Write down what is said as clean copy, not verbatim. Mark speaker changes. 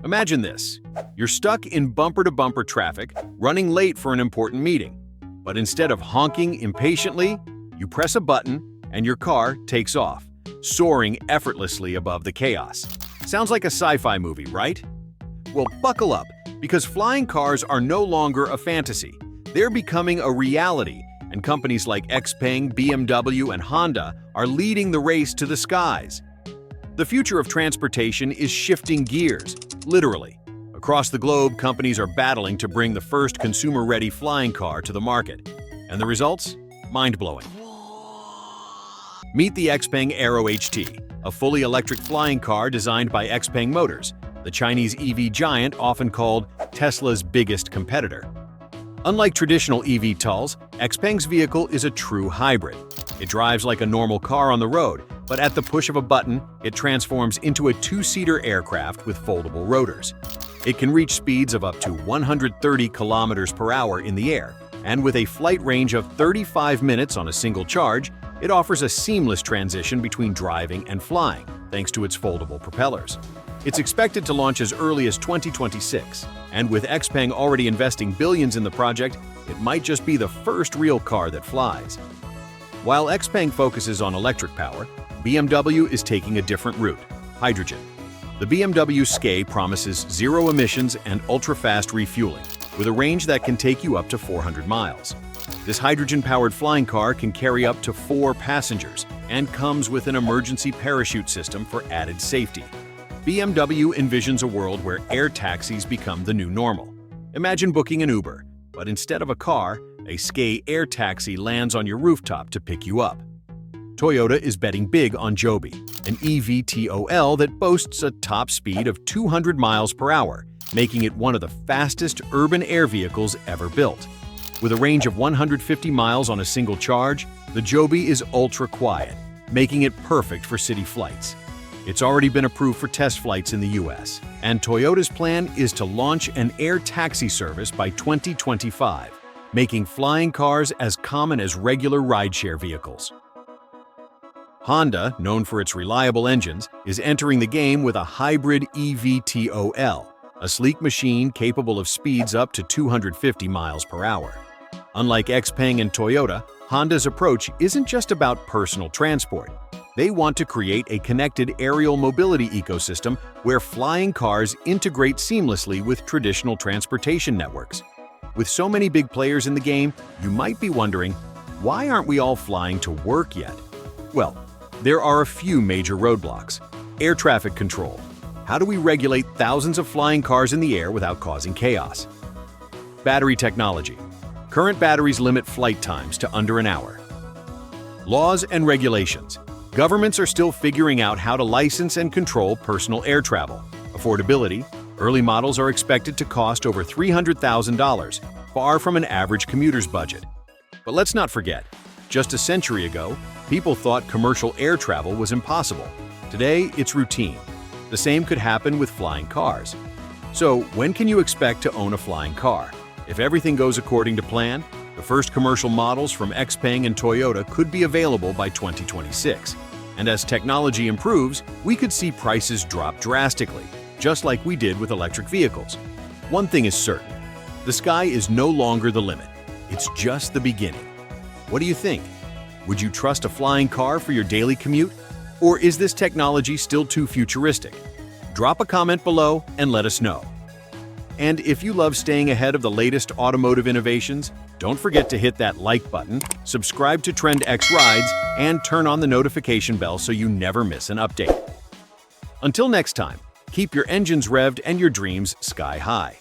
Speaker 1: Imagine this. You're stuck in bumper-to-bumper traffic, running late for an important meeting. But instead of honking impatiently, you press a button and your car takes off, soaring effortlessly above the chaos. Sounds like a sci-fi movie, right? Well, buckle up, because flying cars are no longer a fantasy. They're becoming a reality, and companies like XPENG, BMW, and Honda are leading the race to the skies. The future of transportation is shifting gears, literally. Across the globe, companies are battling to bring the first consumer-ready flying car to the market. And the results? Mind-blowing. Meet the XPENG AeroHT, a fully electric flying car designed by XPENG Motors, the Chinese EV giant often called Tesla's biggest competitor. Unlike traditional eVTOLs, XPENG's vehicle is a true hybrid. It drives like a normal car on the road, but at the push of a button, it transforms into a two-seater aircraft with foldable rotors. It can reach speeds of up to 130 kilometers per hour in the air, and with a flight range of 35 minutes on a single charge, it offers a seamless transition between driving and flying, thanks to its foldable propellers. It's expected to launch as early as 2026, and with XPENG already investing billions in the project, it might just be the first real car that flies. While XPENG focuses on electric power, BMW is taking a different route: hydrogen. The BMW Skai promises zero emissions and ultra-fast refueling, with a range that can take you up to 400 miles. This hydrogen-powered flying car can carry up to 4 passengers and comes with an emergency parachute system for added safety. BMW envisions a world where air taxis become the new normal. Imagine booking an Uber, but instead of a car, a Skai air taxi lands on your rooftop to pick you up. Toyota is betting big on Joby, an eVTOL that boasts a top speed of 200 miles per hour, making it one of the fastest urban air vehicles ever built. With a range of 150 miles on a single charge, the Joby is ultra-quiet, making it perfect for city flights. It's already been approved for test flights in the US, and Toyota's plan is to launch an air taxi service by 2025, making flying cars as common as regular rideshare vehicles. Honda, known for its reliable engines, is entering the game with a hybrid eVTOL, a sleek machine capable of speeds up to 250 miles per hour. Unlike XPENG and Toyota, Honda's approach isn't just about personal transport. They want to create a connected aerial mobility ecosystem where flying cars integrate seamlessly with traditional transportation networks. With so many big players in the game, you might be wondering, why aren't we all flying to work yet? Well, there are a few major roadblocks. Air traffic control. How do we regulate thousands of flying cars in the air without causing chaos? Battery technology. Current batteries limit flight times to under an hour. Laws and regulations. Governments are still figuring out how to license and control personal air travel. Affordability. Early models are expected to cost over $300,000, far from an average commuter's budget. But let's not forget, just a century ago, people thought commercial air travel was impossible. Today, it's routine. The same could happen with flying cars. So, when can you expect to own a flying car? If everything goes according to plan, the first commercial models from XPENG and Toyota could be available by 2026. And as technology improves, we could see prices drop drastically, just like we did with electric vehicles. One thing is certain: the sky is no longer the limit. It's just the beginning. What do you think? Would you trust a flying car for your daily commute? Or is this technology still too futuristic? Drop a comment below and let us know. And if you love staying ahead of the latest automotive innovations, don't forget to hit that like button, subscribe to TrendX Rides, and turn on the notification bell so you never miss an update. Until next time, keep your engines revved and your dreams sky high.